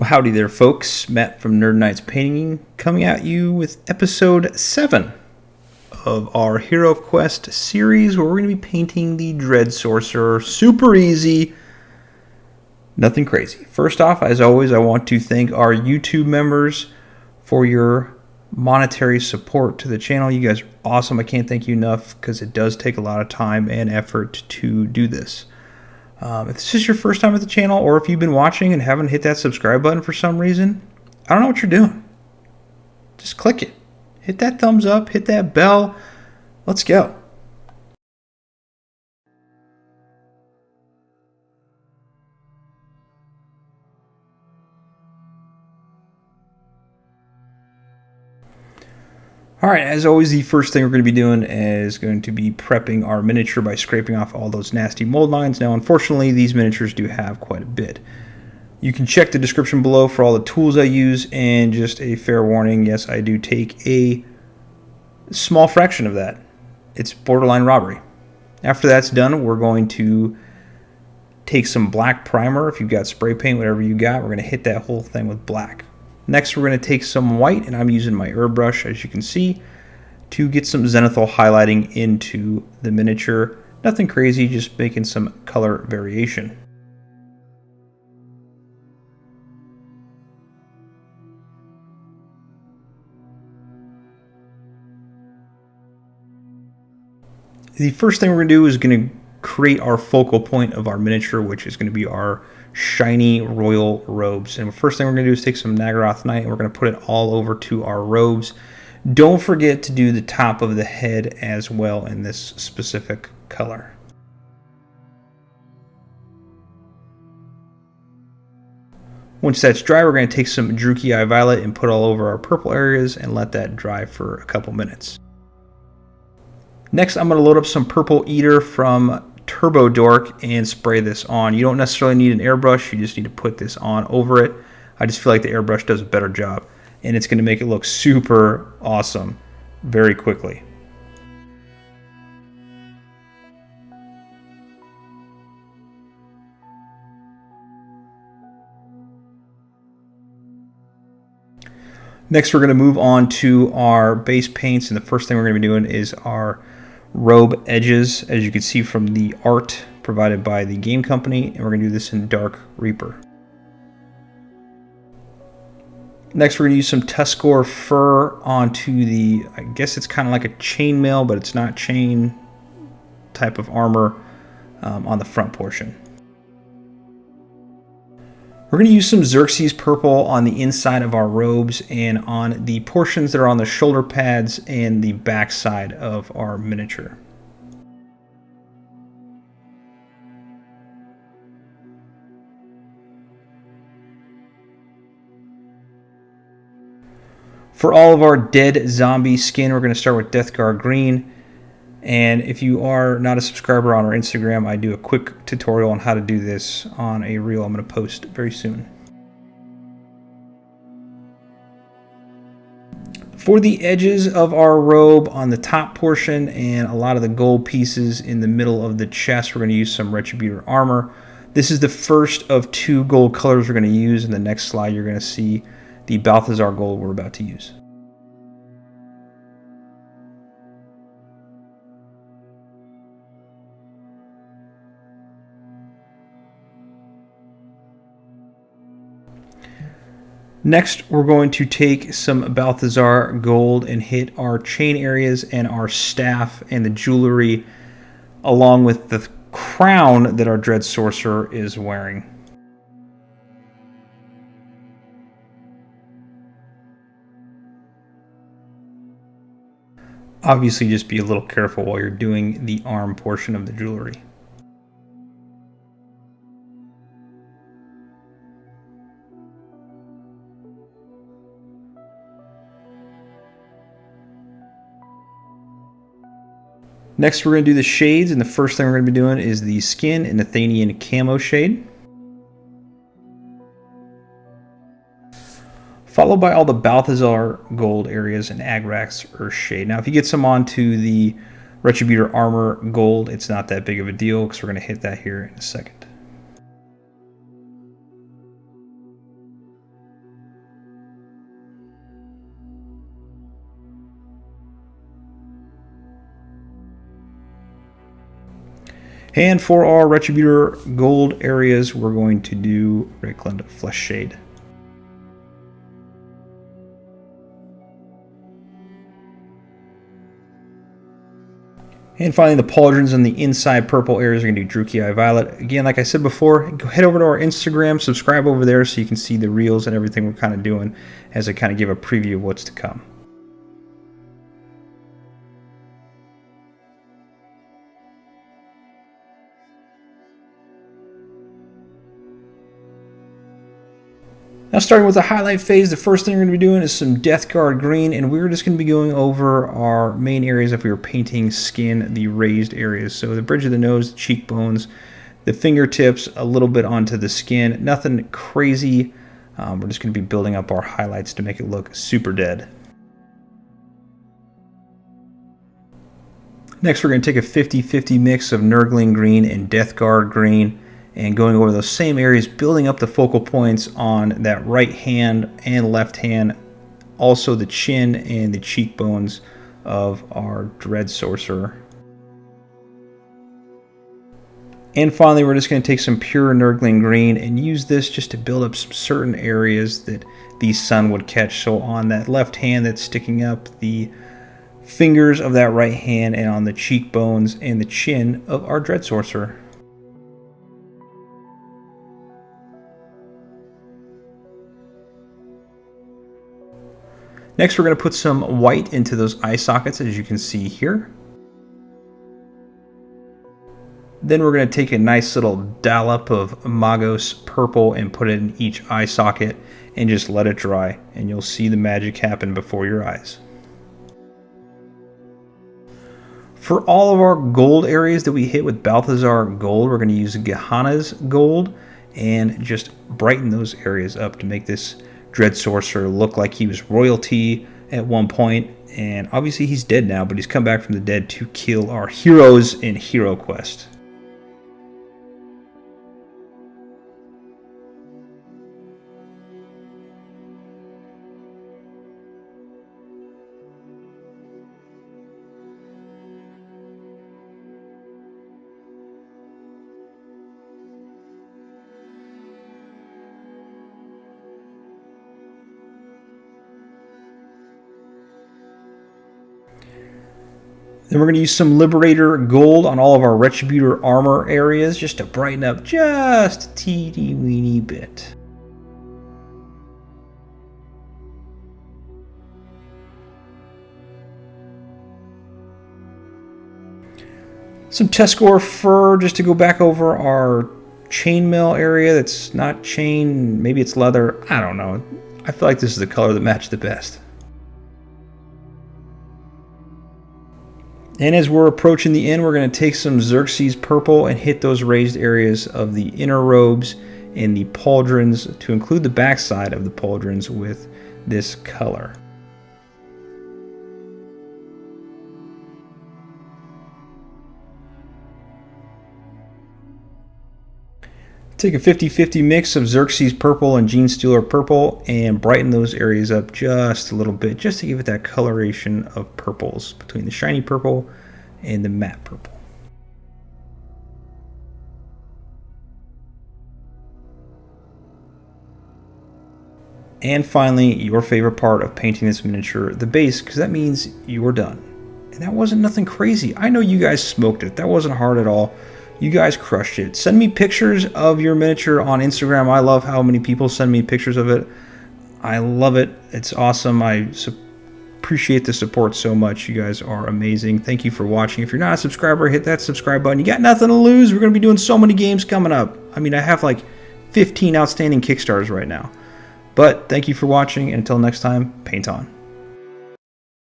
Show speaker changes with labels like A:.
A: Well, howdy there, folks. Matt from Nerd Knight's Painting coming at you with episode 7 of our Hero Quest series where we're going to be painting the Dread Sorcerer. Super easy. Nothing crazy. First off, as always, I want to thank our YouTube members for your monetary support to the channel. You guys are awesome. I can't thank you enough because it does take a lot of time and effort to do this. If this is your first time at the channel, or if you've been watching and haven't hit that subscribe button for some reason, I don't know what you're doing. Just click it. Hit that thumbs up, hit that bell. Let's go. Alright, as always, the first thing we're going to be doing is going to be prepping our miniature by scraping off all those nasty mold lines. Now, unfortunately, these miniatures do have quite a bit. You can check the description below for all the tools I use, and just a fair warning, yes, I do take a small fraction of that. It's borderline robbery. After that's done, we're going to take some black primer. If you've got spray paint, whatever you got, we're going to hit that whole thing with black. Next, we're going to take some white, and I'm using my herb brush, as you can see, to get some zenithal highlighting into the miniature. Nothing crazy, just making some color variation. The first thing we're going to do is going to create our focal point of our miniature, which is going to be our shiny royal robes. And the first thing we're going to do is take some Naggaroth Night and we're going to put it all over to our robes. Don't forget to do the top of the head as well in this specific color. Once that's dry, we're going to take some Druchi Violet and put all over our purple areas and let that dry for a couple minutes. Next, I'm going to load up some Purple Eater from Turbo Dork and spray this on. You don't necessarily need an airbrush, you just need to put this on over it. I just feel like the airbrush does a better job, and it's going to make it look super awesome very quickly. Next, we're going to move on to our base paints, and the first thing we're going to be doing is our robe edges, as you can see from the art provided by the game company, and we're going to do this in Dark Reaper. Next, we're going to use some Tuskgor Fur onto the, I guess it's kind of like a chainmail, but it's not chain type of armor on the front portion. We're going to use some Xereus Purple on the inside of our robes and on the portions that are on the shoulder pads and the back side of our miniature. For all of our dead zombie skin, we're going to start with Deathguard Green. And if you are not a subscriber on our Instagram, I do a quick tutorial on how to do this on a reel I'm going to post very soon. For the edges of our robe on the top portion and a lot of the gold pieces in the middle of the chest, we're going to use some Retributor Armour. This is the first of 2 gold colors we're going to use. In the next slide, you're going to see the Balthasar Gold we're about to use. Next, we're going to take some Balthasar Gold and hit our chain areas and our staff and the jewelry along with the crown that our Dread Sorcerer is wearing. Obviously, just be a little careful while you're doing the arm portion of the jewelry. Next, we're going to do the shades, and the first thing we're going to be doing is the skin in Athian Camoshade, followed by all the Balthasar Gold areas in Agrax Earthshade. Now, if you get some onto the Retributor Armour Gold, it's not that big of a deal because we're going to hit that here in a second. And for our Retributor Gold areas, we're going to do Reikland Fleshshade. And finally, the pauldrons on the inside purple areas are going to do Druchi Violet. Again, like I said before, go head over to our Instagram, subscribe over there so you can see the reels and everything we're kind of doing as I kind of give a preview of what's to come. Now, starting with the highlight phase, the first thing we're going to be doing is some Deathguard Green, and we're just going to be going over our main areas if we were painting skin, the raised areas. So the bridge of the nose, the cheekbones, the fingertips, a little bit onto the skin. Nothing crazy. We're just going to be building up our highlights to make it look super dead. Next, we're going to take a 50-50 mix of Nurgling Green and Deathguard Green, and going over those same areas, building up the focal points on that right hand and left hand, also the chin and the cheekbones of our Dread Sorcerer. And finally, we're just going to take some pure Nurgling Green and use this just to build up some certain areas that the sun would catch. So on that left hand that's sticking up, the fingers of that right hand, and on the cheekbones and the chin of our Dread Sorcerer. Next, we're going to put some white into those eye sockets, as you can see here. Then we're going to take a nice little dollop of Magos Purple and put it in each eye socket and just let it dry, and you'll see the magic happen before your eyes. For all of our gold areas that we hit with Balthasar Gold, we're going to use Genhenna's Gold and just brighten those areas up to make this Dread Sorcerer look like he was royalty at one point, and obviously he's dead now, but he's come back from the dead to kill our heroes in Hero Quest. Then we're going to use some Liberator Gold on all of our Retributor Armour areas just to brighten up just a teeny weeny bit. Some Tuskgor Fur just to go back over our chainmail area that's not chain, maybe it's leather, I don't know. I feel like this is the color that matched the best. And as we're approaching the end, we're going to take some Xereus Purple and hit those raised areas of the inner robes and the pauldrons to include the backside of the pauldrons with this color. Take a 50-50 mix of Xereus Purple and Genestealer Purple and brighten those areas up just a little bit, just to give it that coloration of purples between the shiny purple and the matte purple. And finally, your favorite part of painting this miniature, the base, because that means you're done. And that wasn't nothing crazy. I know you guys smoked it. That wasn't hard at all. You guys crushed it. Send me pictures of your miniature on Instagram. I love how many people send me pictures of it. I love it. It's awesome. I appreciate the support so much. You guys are amazing. Thank you for watching. If you're not a subscriber, hit that subscribe button. You got nothing to lose. We're going to be doing so many games coming up. I mean, I have like 15 outstanding Kickstarters right now. But thank you for watching. And until next time, paint on.